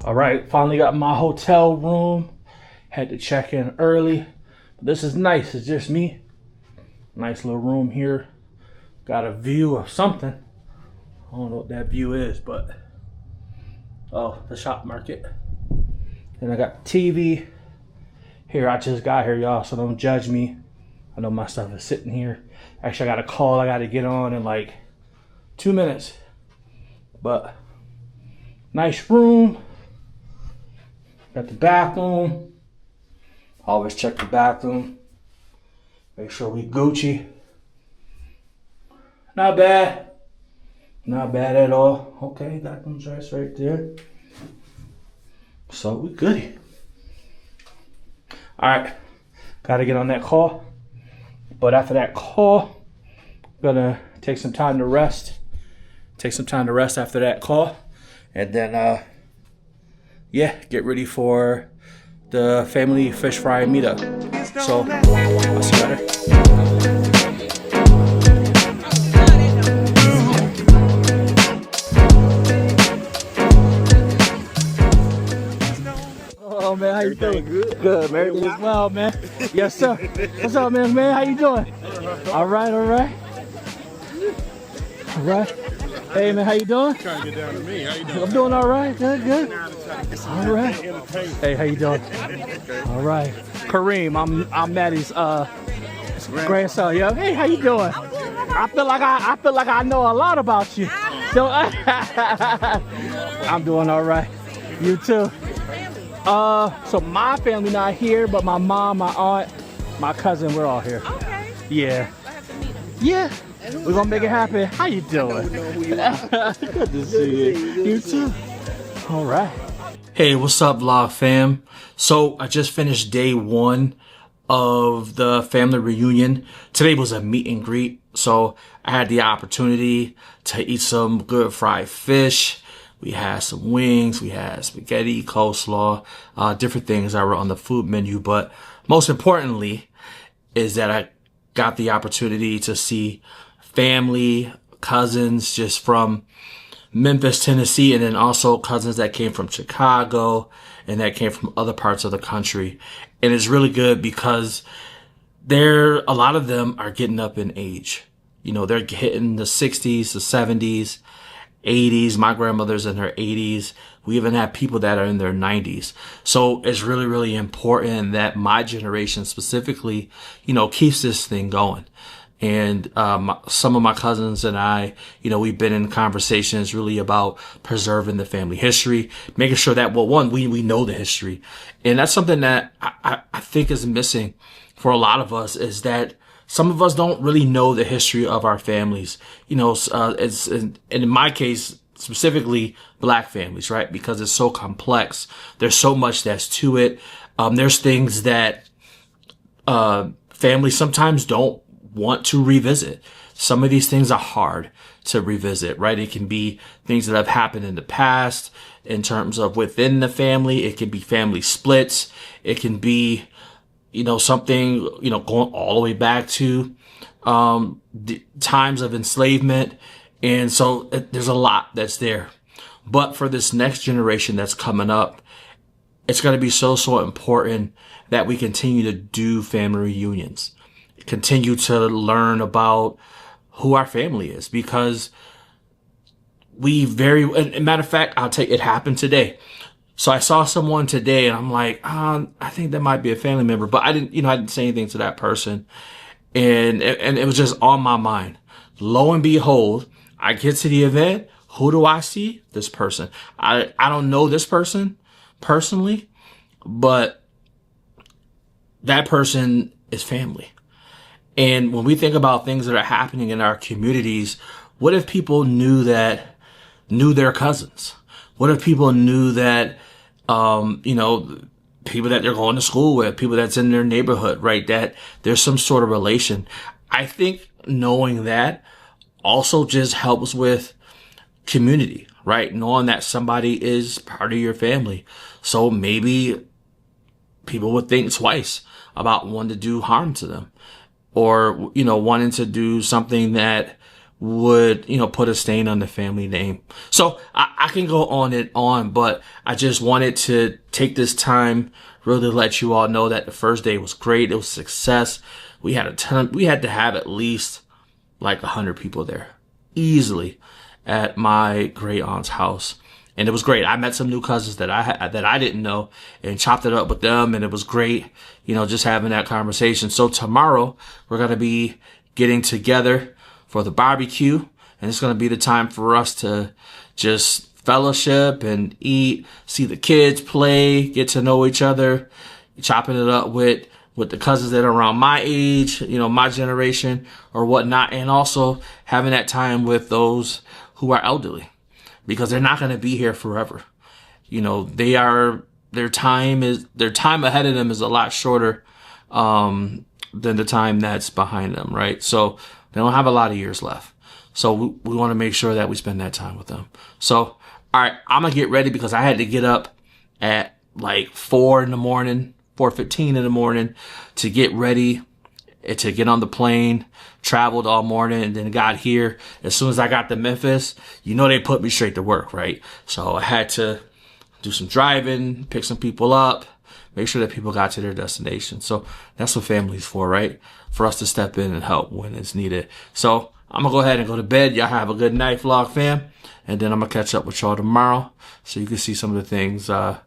All right, finally got my hotel room. Had to check in early. But this is nice. It's just me. Nice little room here. Got a view of something. I don't know what that view is, but oh, the shop market. Then I got the TV. Here, I just got here, y'all, so don't judge me. I know my stuff is sitting here. Actually, I got a call I got to get on in like 2 minutes. But nice room. Got the bathroom. Always check the bathroom. Make sure we Gucci. Not bad. Not bad at all. Okay, got them dress right there. So we goody. Alright. Gotta get on that call. But after that call, I'm gonna take some time to rest. Take some time to rest after that call. And then yeah, get ready for the family fish fry meetup. So I'll see you later. Oh man, how you doing? Good, man. As well, man. Yes, sir. What's up, man? How you doing? All right. Hey, man, how you doing? Trying to get down to me. How you doing? I'm doing all right. Good. All right. Hey, how you doing? All right. Kareem, I'm Maddie's grandson. Yeah. Hey, how you doing? I feel like I know a lot about you. So I'm doing all right. You too. So my family not here, but my mom, my aunt, my cousin, we're all here. Okay. Yeah. Yeah. We're gonna make it happen. How you doing? Good to see you. You too. All right. Hey, what's up, vlog fam? So I just finished day 1 of the family reunion. Today was a meet and greet. So I had the opportunity to eat some good fried fish. We had some wings, we had spaghetti, coleslaw, different things that were on the food menu. But most importantly is that I got the opportunity to see family, cousins just from Memphis, Tennessee, and then also cousins that came from Chicago and that came from other parts of the country. And it's really good because a lot of them are getting up in age. You know, they're hitting the 60s, the 70s, 80s. My grandmother's in her 80s. We even have people that are in their 90s. So it's really, really important that my generation specifically, you know, keeps this thing going. And some of my cousins and I, you know, we've been in conversations really about preserving the family history, making sure that, well, one, we know the history. And that's something that I think is missing for a lot of us, is that some of us don't really know the history of our families. You know, and in my case, specifically black families, right? Because it's so complex. There's so much that's to it. There's things that families sometimes don't want to revisit. Some of these things are hard to revisit, right? It can be things that have happened in the past in terms of within the family. It can be family splits. It can be, you know, something, you know, going all the way back to the times of enslavement. And so there's a lot that's there. But for this next generation that's coming up, it's going to be so important that we continue to do family reunions, continue to learn about who our family is, because matter of fact, it happened today. So I saw someone today and I'm like, I think that might be a family member, but I didn't say anything to that person. And it was just on my mind. Lo and behold, I get to the event. Who do I see? This person. I don't know this person personally, but that person is family. And when we think about things that are happening in our communities, what if people knew their cousins? What if people knew that, you know, people that they're going to school with, people that's in their neighborhood, right? That there's some sort of relation. I think knowing that also just helps with community, right? Knowing that somebody is part of your family. So maybe people would think twice about wanting to do harm to them, or, you know, wanting to do something that would, put a stain on the family name. So I can go on and on, but I just wanted to take this time really to let you all know that the first day was great. It was a success. We had to have at least like 100 people there easily at my great aunt's house. And it was great. I met some new cousins that I didn't know and chopped it up with them. And it was great, just having that conversation. So tomorrow we're going to be getting together for the barbecue, and it's going to be the time for us to just fellowship and eat, see the kids play, get to know each other, chopping it up with the cousins that are around my age, my generation or whatnot, and also having that time with those who are elderly, because they're not going to be here forever. Their time ahead of them is a lot shorter than the time that's behind them, right? So they don't have a lot of years left. So we want to make sure that we spend that time with them. So, all right, I'm going to get ready because I had to get up at like 4:15 in the morning to get ready, to get on the plane, traveled all morning, and then got here. As soon as I got to Memphis, they put me straight to work, right? So I had to do some driving, pick some people up, make sure that people got to their destination. So that's what family's for, right? For us to step in and help when it's needed. So I'm going to go ahead and go to bed. Y'all have a good night, vlog fam. And then I'm going to catch up with y'all tomorrow so you can see some of the things that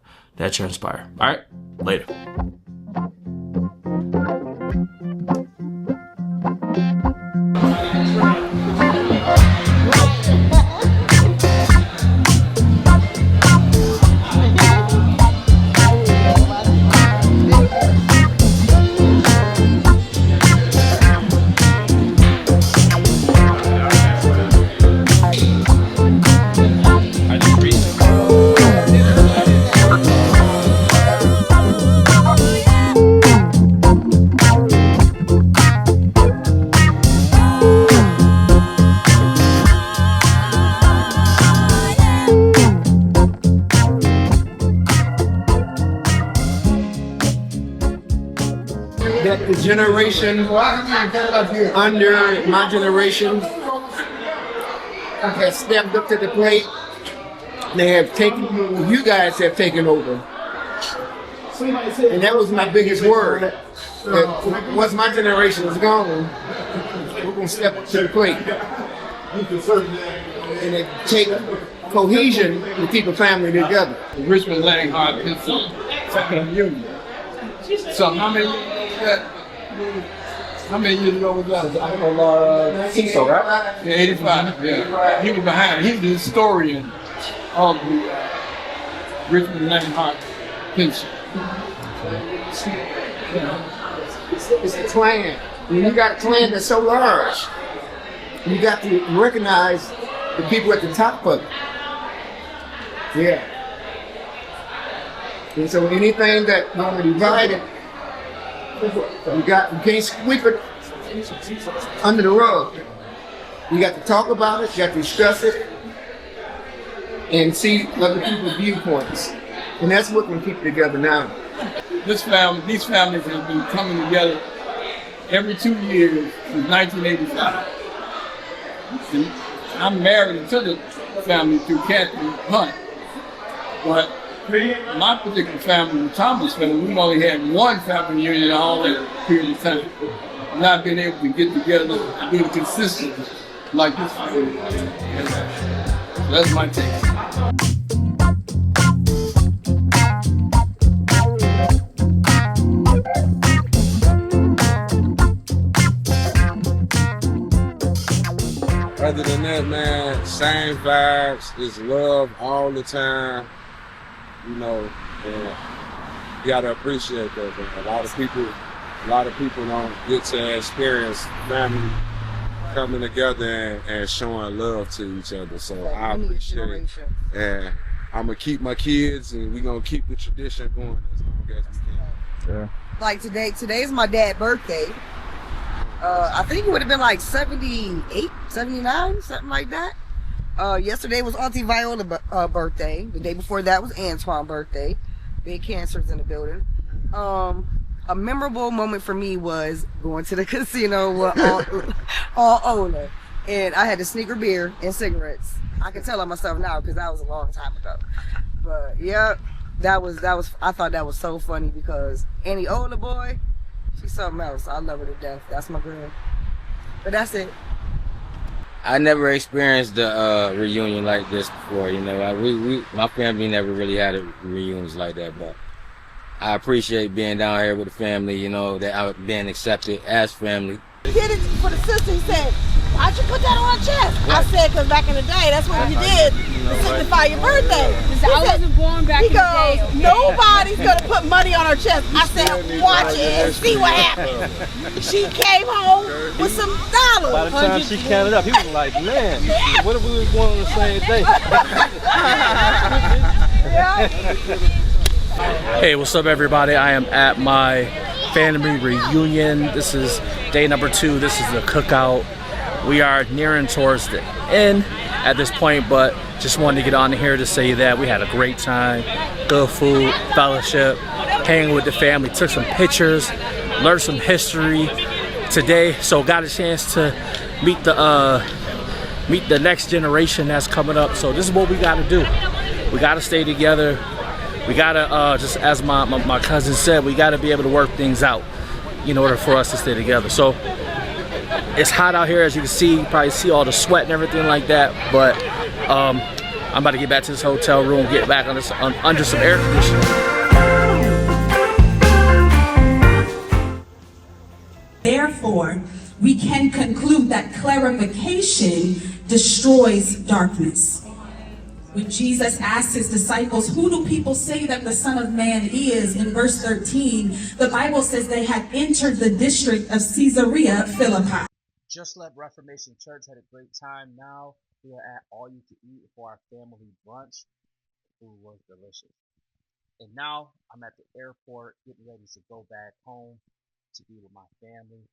transpire. All right, later. That the generation under my generation has stepped up to the plate. They have you guys have taken over. And that was my biggest word. That once my generation is gone, we're going to step up to the plate. And it take cohesion to keep a family together. The Richmond Lang Hard Pencil Family Union. So how many years ago was that? Cecil, right? Yeah, 85. Yeah. He was behind. He's the historian of the Richmond Lang Hard Pencil. It's a clan. When you got a clan that's so large, you got to recognize the people at the top of it. Yeah. And so anything that you want to divide it, you can't sweep it under the rug. You got to talk about it, you got to discuss it, and see other people's viewpoints. And that's what we keep together now. These families have been coming together every 2 years since 1985. And I'm married to the family through Catherine Hunt, but my particular family, the Thomas family, we've only had one family reunion all that period of time. Not being able to get together and do it consistently like this family. So that's my take. Other than that, man, same vibes, it's love all the time, and you gotta appreciate that, man. A lot of people don't get to experience family coming together and showing love to each other, so I appreciate it. And I'm gonna keep my kids, and we're gonna keep the tradition going as long as we can. Yeah. Like today's my dad's birthday. I think it would have been like 78, 79, something like that. Yesterday was Auntie Viola's birthday. The day before that was Antoine's birthday. Big cancers in the building. A memorable moment for me was going to the casino with all older. and I had to sneaker beer and cigarettes. I can tell on myself now because that was a long time ago. But yeah, that was. I thought that was so funny because any older boy, she's something else. I love her to death. That's my girl. But that's it. I never experienced a reunion like this before. You know, my family never really had reunions like that. But I appreciate being down here with the family. You know, that I'm being accepted as family. He did it for the sister. He said, "Why'd you put that on her chest?" What? I said, "Cause back in the day, that's what you did to signify your birthday." I wasn't born back in the day. Nobody's gonna put money on her chest. I said, "Watch it and see what happens." She came home with some dollars. By the time she counted up, he was like, "Man, what if we was born on the same day?" Hey, what's up, everybody? I am at my family reunion. This is day number 2. This is the cookout. We are nearing towards the end at this point, but just wanted to get on here to say that we had a great time, good food, fellowship, hanging with the family, took some pictures, learned some history today, so got a chance to meet the next generation that's coming up. So this is what we got to do. We got to stay together. We got to, just as my cousin said, we got to be able to work things out in order for us to stay together. So it's hot out here, as you can see. You probably see all the sweat and everything like that. But I'm about to get back to this hotel room, get back under some air conditioning. Therefore, we can conclude that clarification destroys darkness. When Jesus asked his disciples, "Who do people say that the Son of Man is?" in verse 13, the Bible says they had entered the district of Caesarea Philippi. Just Left Reformation Church had a great time. Now we are at All You Can Eat for our family brunch. The food was delicious. And now I'm at the airport getting ready to go back home to be with my family.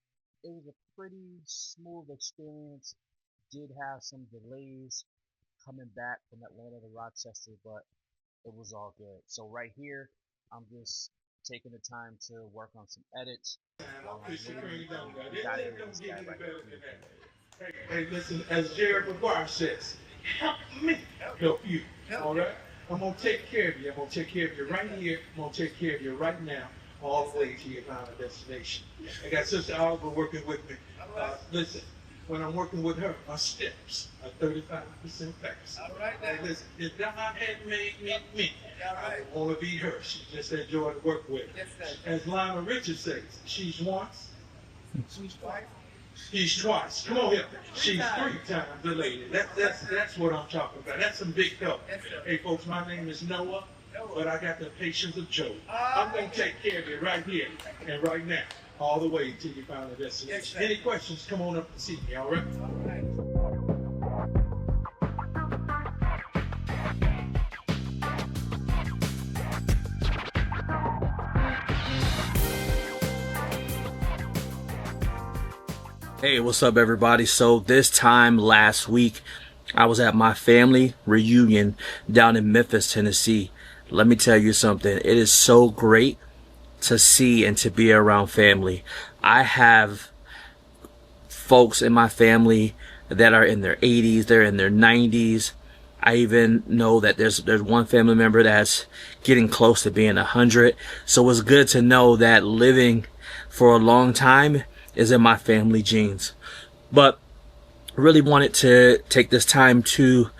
It was a pretty smooth experience. Did have some delays coming back from Atlanta to Rochester, but it was all good. So right here, I'm just taking the time to work on some edits. We gotta hear this guy right here. Hey, listen, as Jared McGuire says, help me help you. All right? I'm going to take care of you. I'm going to take care of you right here. I'm going to take care of you right now, all the way to your final destination. I got Sister Oliver working with me. Listen, when I'm working with her, my steps are 35% fast. All right, hey, listen, if God had made me, I don't want to be her. She's just that joy to work with. As Lionel Richard says, she's once, she's twice. She's twice. Come on here. She's 3 times the lady. That's what I'm talking about. That's some big help. Hey, folks, my name is Noah, but I got the patience of Job. I'm going to take care of you right here and right now, all the way to your final destination. Any questions, come on up and see me, all right? Hey, what's up, everybody? So this time last week, I was at my family reunion down in Memphis, Tennessee. Let me tell you something. It is so great to see and to be around family. I have folks in my family that are in their 80s, they're in their 90s. I even know that there's one family member that's getting close to being 100. So it's good to know that living for a long time is in my family genes. But really wanted to take this time to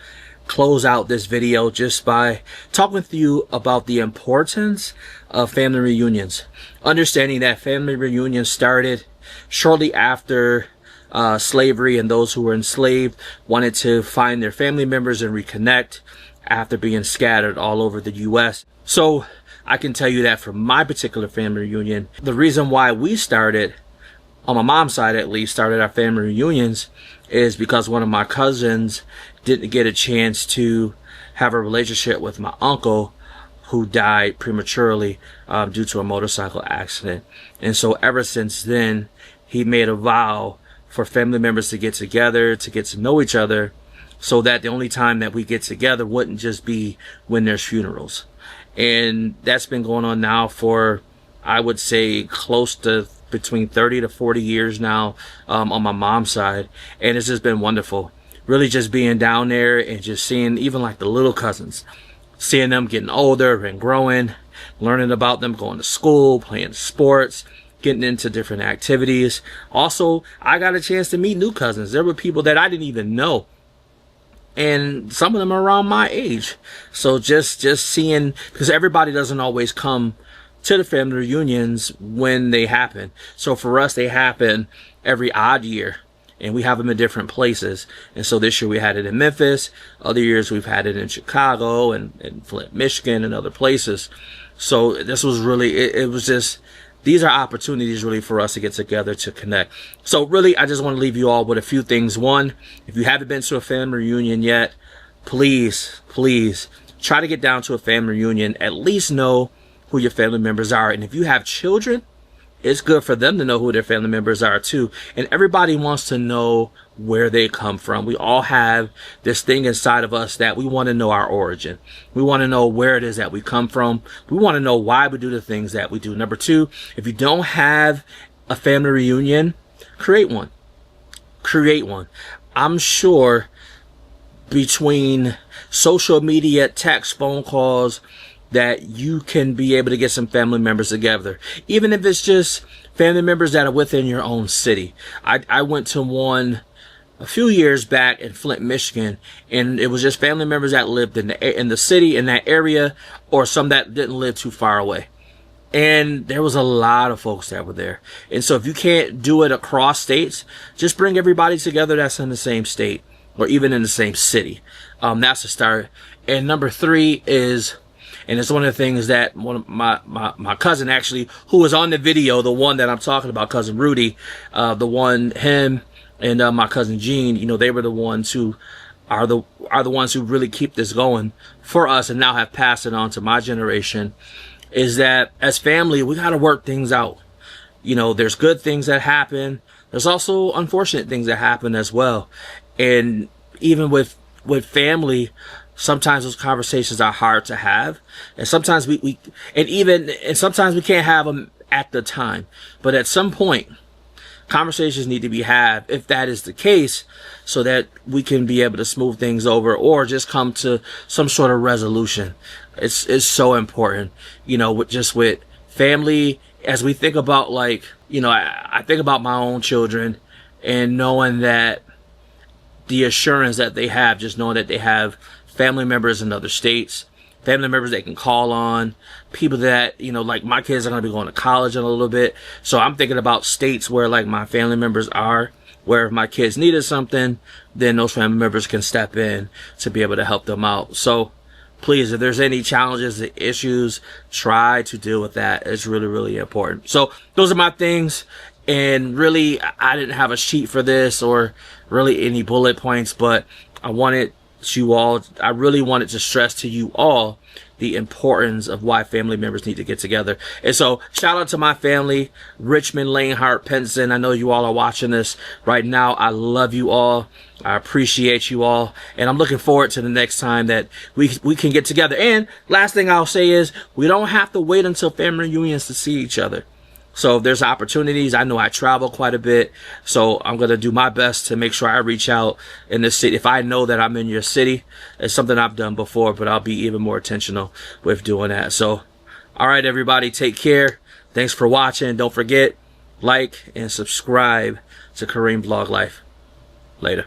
close out this video just by talking with you about the importance of family reunions. Understanding that family reunions started shortly after slavery, and those who were enslaved wanted to find their family members and reconnect after being scattered all over the US. So I can tell you that for my particular family reunion, the reason why we started, on my mom's side at least, started our family reunions is because one of my cousins didn't get a chance to have a relationship with my uncle, who died prematurely due to a motorcycle accident. And so ever since then, he made a vow for family members to get together, to get to know each other, so that the only time that we get together wouldn't just be when there's funerals. And that's been going on now for, I would say, close to between 30 to 40 years now on my mom's side, and it's just been wonderful. Really just being down there and just seeing even like the little cousins, seeing them getting older and growing, learning about them going to school, playing sports, getting into different activities. Also, I got a chance to meet new cousins. There were people that I didn't even know, and some of them are around my age. So just seeing, because everybody doesn't always come to the family reunions when they happen. So for us, they happen every odd year, and we have them in different places. And so this year we had it in Memphis. Other years we've had it in Chicago and in Flint, Michigan, and other places. So this was really, it was just, these are opportunities really for us to get together, to connect. So really, I just want to leave you all with a few things. One, if you haven't been to a family reunion yet, please try to get down to a family reunion. At least know who your family members are. And if you have children, it's good for them to know who their family members are too. And everybody wants to know where they come from. We all have this thing inside of us that we want to know our origin. We want to know where it is that we come from. We want to know why we do the things that we do. Number two, if you don't have a family reunion, create one. Create one. I'm sure between social media, text, phone calls, that you can be able to get some family members together, even if it's just family members that are within your own city. I went to one a few years back in Flint, Michigan, and it was just family members that lived in the city, in that area, or some that didn't live too far away. And there was a lot of folks that were there. And so if you can't do it across states, just bring everybody together that's in the same state or even in the same city. That's a start. And number three is, and it's one of the things that one of my cousin, actually, who was on the video, the one that I'm talking about, cousin Rudy, him and my cousin Jean, you know, they were the ones who are the ones who really keep this going for us and now have passed it on to my generation, is that as family, we got to work things out. You know, there's good things that happen. There's also unfortunate things that happen as well. And even with family, sometimes those conversations are hard to have, and sometimes sometimes we can't have them at the time. But at some point, conversations need to be had, if that is the case, so that we can be able to smooth things over or just come to some sort of resolution. It's so important, you know, with family. As we think about, like, you know, I think about my own children and knowing that the assurance that they have, just knowing that they have family members in other states, family members they can call on, people that, you know, like my kids are going to be going to college in a little bit. So I'm thinking about states where like my family members are, where if my kids needed something, then those family members can step in to be able to help them out. So please, if there's any challenges, issues, try to deal with that. It's really, really important. So those are my things. And really, I didn't have a sheet for this or really any bullet points, but I really wanted to stress to you all the importance of why family members need to get together. And so shout out to my family, Richmond, Lane, Hart, Penson. I know you all are watching this right now. I love you all. I appreciate you all. And I'm looking forward to the next time that we can get together. And last thing I'll say is we don't have to wait until family reunions to see each other. So if there's opportunities, I know I travel quite a bit, so I'm going to do my best to make sure I reach out in the city. If I know that I'm in your city, it's something I've done before, but I'll be even more intentional with doing that. So, all right, everybody, take care. Thanks for watching. Don't forget, like and subscribe to KareemVlogLife. Later.